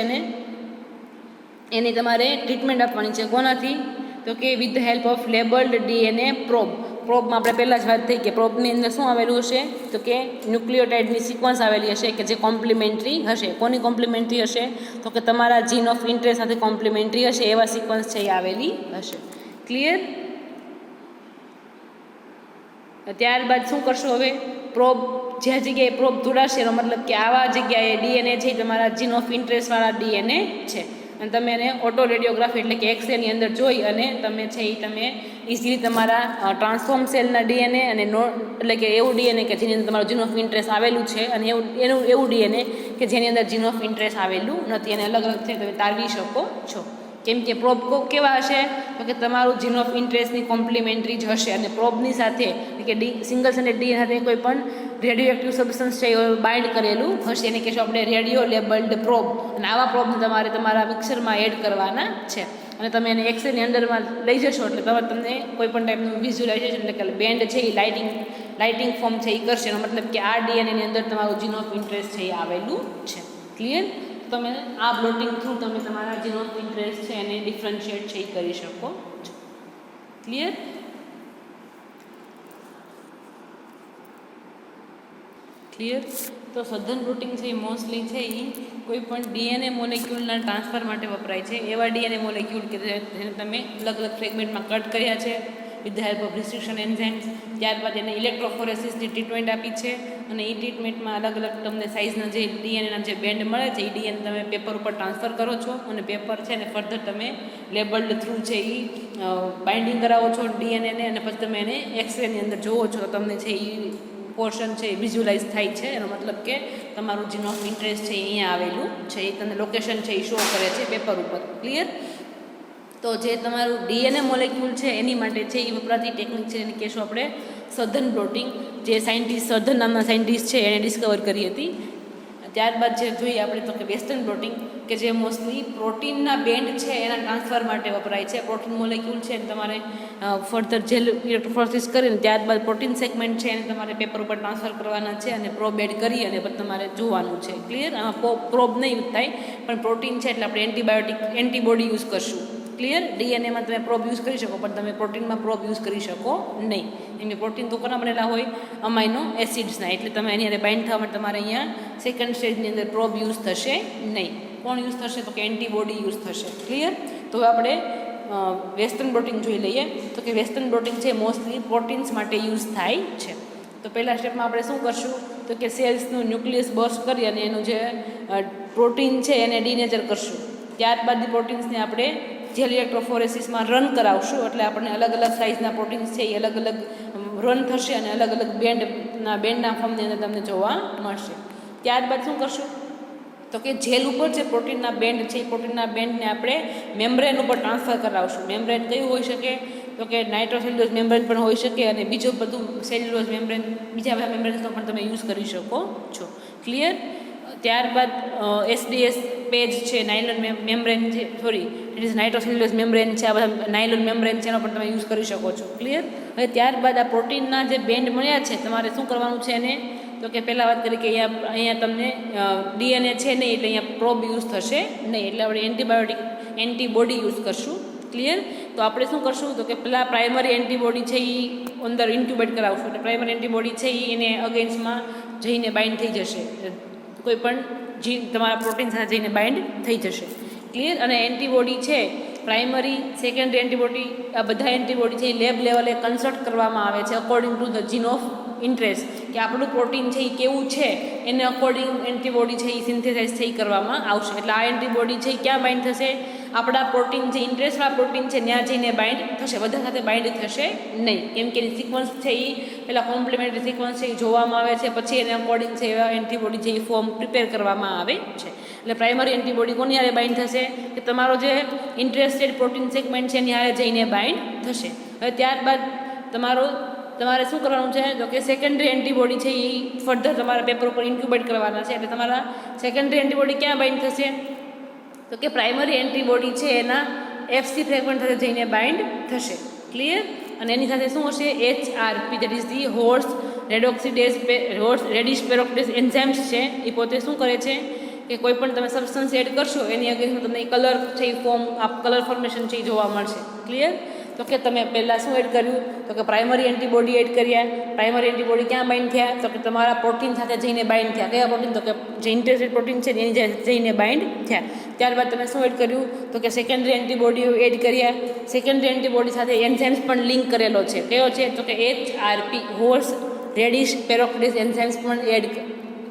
એની તમારે ટ્રીટમેન્ટ આપવાની છે. કોનાથી તો કે with the help of labelled DNA probe. પ્રોબમાં આપણે પહેલાં જ વાત થઈ કે પ્રોબની અંદર શું આવેલું હશે તો કે ન્યુક્લિયોટાઇડની સિક્વન્સ આવેલી હશે કે જે કોમ્પ્લિમેન્ટરી હશે. કોની કોમ્પ્લિમેન્ટરી હશે તો કે તમારા જીન ઓફ ઇન્ટરેસ્ટ સાથે કોમ્પ્લિમેન્ટરી હશે એવા સિક્વન્સ છે એ આવેલી હશે, ક્લિયર. ત્યારબાદ શું કરશો હવે પ્રોબ જે જગ્યાએ પ્રોબ જોડાશે એનો મતલબ કે આવા જગ્યાએ ડીએનએ છે તમારા જીન ઓફ ઇન્ટરેસ્ટવાળા ડીએનએ છે અને તમે એને ઓટો રેડિયોગ્રાફી એટલે કે એક્સરેની અંદર જોઈ અને તમે છે એ તમે ઇઝીલી તમારા ટ્રાન્સફોર્મ સેલના ડીએનએ અને એટલે કે એવું ડીએનએ કે જેની અંદર તમારું જીન ઓફ ઇન્ટરેસ્ટ આવેલું છે અને એવું ડીએનએ કે જેની અંદર જીન ઓફ ઇન્ટરેસ્ટ આવેલું નથી અને અલગ અલગ છે તમે તારવી શકો છો. કેમ કે પ્રોબ કેવા હશે તો કે તમારું જીન ઓફ ઇન્ટરેસ્ટની કોમ્પ્લિમેન્ટરી જ હશે અને પ્રોબની સાથે કે સિંગલ સેન્ટેડ ડીએનએ સાથે કોઈ પણ રેડિયો એક્ટિવ સબસ્ટન્સ છે એ બાઇન્ડ કરેલું હશે એને કહેશું આપણે રેડિયો લેબલ્ડ પ્રોબ અને આવા પ્રોબને તમારે તમારા મિક્સરમાં એડ કરવાના છે અને તમે એને એક્સરેની અંદરમાં લઈ જશો એટલે તમને કોઈ પણ ટાઈપનું વિઝ્યુલાઇઝેશન એટલે કે બેન્ડ છે એ લાઇટિંગ ફોર્મ છે એ કરશે એનો મતલબ કે આ ડીએનએની અંદર તમારું જીન ઓફ ઇન્ટરેસ્ટ છે એ આવેલું છે. ક્લિયર? તમે આ બ્લોટિંગ થ્રુ તમે તમારા જીન ઓફ ઇન્ટરેસ્ટ છે એને ડિફરન્શિએટ છે એ કરી શકો છો. ક્લિયર? ક્લિયર? તો સઘન બ્લોટિંગ છે એ મોસ્ટલી છે એ કોઈ પણ ડીએનએ મોલેક્યુલના ટ્રાન્સફર માટે વપરાય છે. એવા ડીએનએ મોલેક્યુલ કે જેને તમે અલગ અલગ ફ્રેગમેન્ટમાં કટ કર્યા છે with the help of restriction enzymes, ત્યારબાદ એને ઇલેક્ટ્રોફોરેસિસની ટ્રીટમેન્ટ આપી છે અને એ ટ્રીટમેન્ટમાં અલગ અલગ તમને સાઇઝના જે ડીએનએના જે બેન્ડ મળે છે એ ડીએનએ તમે પેપર ઉપર ટ્રાન્સફર કરો છો અને પેપર છે ને ફર્ધર તમે લેબલ્ડ થ્રુ છે એ બાઇન્ડિંગ કરાવો છો ડીએનએને અને પછી તમે એને એક્સરેની અંદર જોવો છો તો તમને છે એ પોર્શન છે એ વિઝ્યુલાઇઝ થાય છે. એનો મતલબ કે તમારું જીન ઓફ ઇન્ટરેસ્ટ છે એ અહીંયા આવેલું છે એ તમને લોકેશન છે એ શો કરે છે પેપર ઉપર. ક્લિયર? તો જે તમારું ડીએનએ મોલેક્યુલ છે એની માટે છે એ વપરાતી ટેકનિક છે એને કહેશું આપણે સઘન બ્લોટિંગ, જે સઘન નામના સાયન્ટિસ્ટ છે એણે ડિસ્કવર કરી હતી. ત્યારબાદ જે જોઈએ આપણે તો કે વેસ્ટર્ન બ્લોટિંગ કે જે મોસ્ટલી પ્રોટીનના બેન્ડ છે એના ટ્રાન્સફર માટે વપરાય છે. પ્રોટીન મોલેક્યુલ છે એને તમારે ફર્ધર જેલ ઇલેક્ટ્રોફોરેસિસ કરીને ત્યારબાદ પ્રોટીન સેગમેન્ટ છે એને તમારે પેપર ઉપર ટ્રાન્સફર કરવાના છે અને પ્રોબ એડ કરી અને પછી તમારે જોવાનું છે. ક્લિયર? આમાં પ્રોબ નહીં યુઝ થાય પણ પ્રોટીન છે એટલે આપણે એન્ટીબોડી યુઝ કરશું. ક્લિયર? ડીએનએમાં તમે પ્રોબ યુઝ કરી શકો પણ તમે પ્રોટીનમાં પ્રોબ યુઝ કરી શકો નહીં. એમ કે પ્રોટીન તો કોના બનેલા હોય? અમાઇનો એસિડ્સના. એટલે તમે એની અંદર બાઇન્ડ થવા માટે તમારે અહીંયા સેકન્ડ સ્ટેજની અંદર પ્રોબ યુઝ થશે નહીં. કોણ યુઝ થશે? તો કે એન્ટીબોડી યુઝ થશે. ક્લિયર? તો આપણે વેસ્ટર્ન બ્લોટિંગ જોઈ લઈએ તો કે વેસ્ટર્ન બ્લોટિંગ છે મોસ્ટલી પ્રોટીન્સ માટે યુઝ થાય છે. તો પહેલા સ્ટેપમાં આપણે શું કરશું તો કે સેલ્સનું ન્યુક્લિયસ બર્સ્ટ કરી અને એનું જે પ્રોટીન છે એને ડિનેચર કરશું. ત્યારબાદ પ્રોટીન્સને આપણે જેલ ઇલેક્ટ્રોફોરેસિસમાં રન કરાવશું એટલે આપણને અલગ અલગ સાઇઝના પ્રોટીન્સ છે એ અલગ અલગ રન થશે અને અલગ અલગ બેન્ડના ફોર્મની અંદર તમને જોવા મળશે. ત્યારબાદ શું કરશું તો કે જેલ ઉપર જે પ્રોટીનના બેન્ડ છે એ પ્રોટીનના બેન્ડને આપણે મેમ્બ્રેન ઉપર ટ્રાન્સફર કરાવશું. મેમ્બ્રેન કયું હોઈ શકે તો કે નાઇટ્રોસેલ્યુલોઝ મેમ્બ્રેન પણ હોઈ શકે અને બીજું બધું સેલ્યુલોઝ મેમ્બ્રેન બીજા બધા મેમ્બ્રેન્સનો પણ તમે યુઝ કરી શકો છો. ક્લિયર? ત્યારબાદ એસડીએસ પેજ છે, નાયલોન મેમ્બ્રેન છે, ઇટ ઇઝ નાઇટ્રોસેલ્યુલોઝ મેમ્બ્રેન છે, આ બધા નાયલોન મેમ્બ્રેન છે એનો પણ તમે યુઝ કરી શકો છો. ક્લિયર? હવે ત્યારબાદ આ પ્રોટીનના જે બેન્ડ મળ્યા છે તમારે શું કરવાનું છે એને તો કે પહેલાં વાત કરી કે અહીંયા તમને ડીએનએ છે નહીં એટલે અહીંયા પ્રોબ યુઝ થશે નહીં એટલે આપણે એન્ટીબોડી યુઝ કરશું. ક્લિયર? તો આપણે શું કરશું તો કે પહેલાં પ્રાઇમરી એન્ટીબોડી છે એ અંદર ઇન્ક્યુબેટ કરાવશું એટલે પ્રાઇમરી એન્ટીબોડી છે એ એને અગેન્સ્ટમાં જઈને બાઇન્ડ થઈ જશે. કોઈ પણ તમારા પ્રોટીન સાથે જઈને બાઇન્ડ થઈ જશે. ક્લિયર? અને એન્ટીબોડી છે પ્રાઇમરી સેકન્ડરી એન્ટીબોડી આ બધા એન્ટીબોડી છે એ લેબ લેવલે કન્સલ્ટ કરવામાં આવે છે according to the gene of interest કે આપણું પ્રોટીન છે એ કેવું છે એને અકોર્ડિંગ એન્ટીબોડી છે એ સિન્થેસાઇઝ થઈ કરવામાં આવશે. એટલે આ એન્ટીબોડી છે એ ક્યાં બાઇન્ડ થશે? આપણા પ્રોટીન જે ઇન્ટરેસ્ટવાળા પ્રોટીન છે ત્યાં જઈને બાઇન્ડ થશે, બધા સાથે બાઇન્ડ થશે નહીં. કેમ કે એની સિક્વન્સ છે એ પહેલાં કોમ્પ્લિમેન્ટરી સિક્વન્સ છે એ જોવામાં આવે છે પછી એને અકોર્ડિંગ છે એવા એન્ટીબોડી છે એ ફોર્મ પ્રિપેર કરવામાં આવે છે. એટલે પ્રાઇમરી એન્ટીબોડી કોની હારે બાઇન્ડ થશે કે તમારો જે ઇન્ટરેસ્ટેડ પ્રોટીન સેગમેન્ટ છે એની હારે જઈને બાઇન્ડ થશે. હવે ત્યારબાદ તમારે શું કરવાનું છે તો કે સેકન્ડરી એન્ટીબોડી છે એ ફર્ધર તમારા પેપર ઉપર ઇન્ક્યુબેટ કરવાના છે. એટલે તમારા સેકન્ડરી એન્ટીબોડી ક્યાં બાઇન્ડ થશે તો કે પ્રાઇમરી એન્ટીબોડી છે એના એફસી ફ્રેગમેન્ટ સાથે જઈને બાઇન્ડ થશે. ક્લિયર? અને એની સાથે શું હશે? HRP that is the horse radish peroxidase enzymes છે એ પોતે શું કરે છે કે કોઈ પણ તમે સબસ્ટન્સ એડ કરશો એની અગેન્સ્ટમાં તમને કલર છે એ કલર ફોર્મેશન છે એ જોવા મળશે. ક્લિયર? તો કે તમે પહેલાં શું એડ કર્યું તો કે પ્રાઇમરી એન્ટીબોડી એડ કર્યા. પ્રાઇમરી એન્ટીબોડી ક્યાં બાઇન્ડ થયા તો કે તમારા પ્રોટીન સાથે જઈને બાઇન્ડ થયા. કયા પ્રોટીન તો કે જે ઇન્ટરેસ્ટેડ પ્રોટીન છે એની જઈને બાઇન્ડ થયા. ત્યારબાદ તમે શું એડ કર્યું તો કે સેકન્ડરી એન્ટીબોડી એડ કર્યા. સેકન્ડરી એન્ટીબોડી સાથે એન્ઝાઇમ્સ પણ લિંક કરેલો છે. કયો છે તો કે HRP horse radish peroxidase enzymes પણ એડ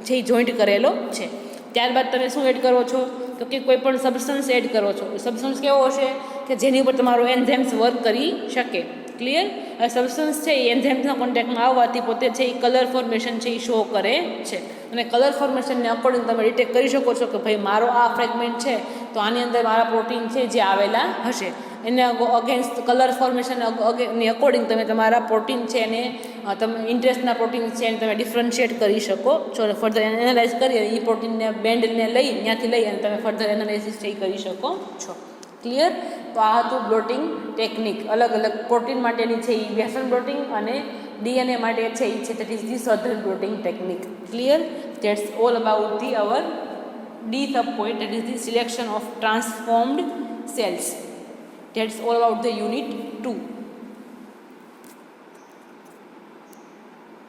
છે એ જોઈન્ટ કરેલો છે. ત્યારબાદ તમે શું એડ કરો છો તો કે કોઈ પણ સબસ્ટન્સ એડ કરો છો. સબસ્ટન્સ કેવો હશે કે જેની ઉપર તમારો એન્ઝાઇમ્સ વર્ક કરી શકે. ક્લિયર? હવે સબસ્ટન્સ છે એ એન્ઝાઇમ્સના કોન્ટેક્ટમાં આવવાથી પોતે છે એ કલર ફોર્મેશન છે એ શો કરે છે. અને કલર ફોર્મેશનને અકોર્ડિંગ તમે ડિટેક્ટ કરી શકો છો કે ભાઈ મારો આ ફ્રેગમેન્ટ છે તો આની અંદર મારા પ્રોટીન છે જે આવેલા હશે. એને અગેન્સ્ટ કલર ફોર્મેશનની અકોર્ડિંગ તમે તમારા પ્રોટીન છે એને તમે ઇન્ટરેસ્ટના પ્રોટીન છે એને તમે ડિફરન્શિએટ કરી શકો છો. ફર્ધર એનાલાઇઝ કરી અને એ પ્રોટીનને બેન્ડને લઈ ત્યાંથી લઈ અને તમે ફર્ધર એનાલિસિસ છે કરી શકો છો. ક્લિયર? તો આ હતું બ્લોટિંગ ટેકનિક. અલગ અલગ પ્રોટીન માટેની છે એ વેસન બ્લોટિંગ અને DNA માટે છે એ છે that is the Southern blotting technique. Clear? That's all about the our D sub point that is the selection of transformed cells. That's all about the unit 2.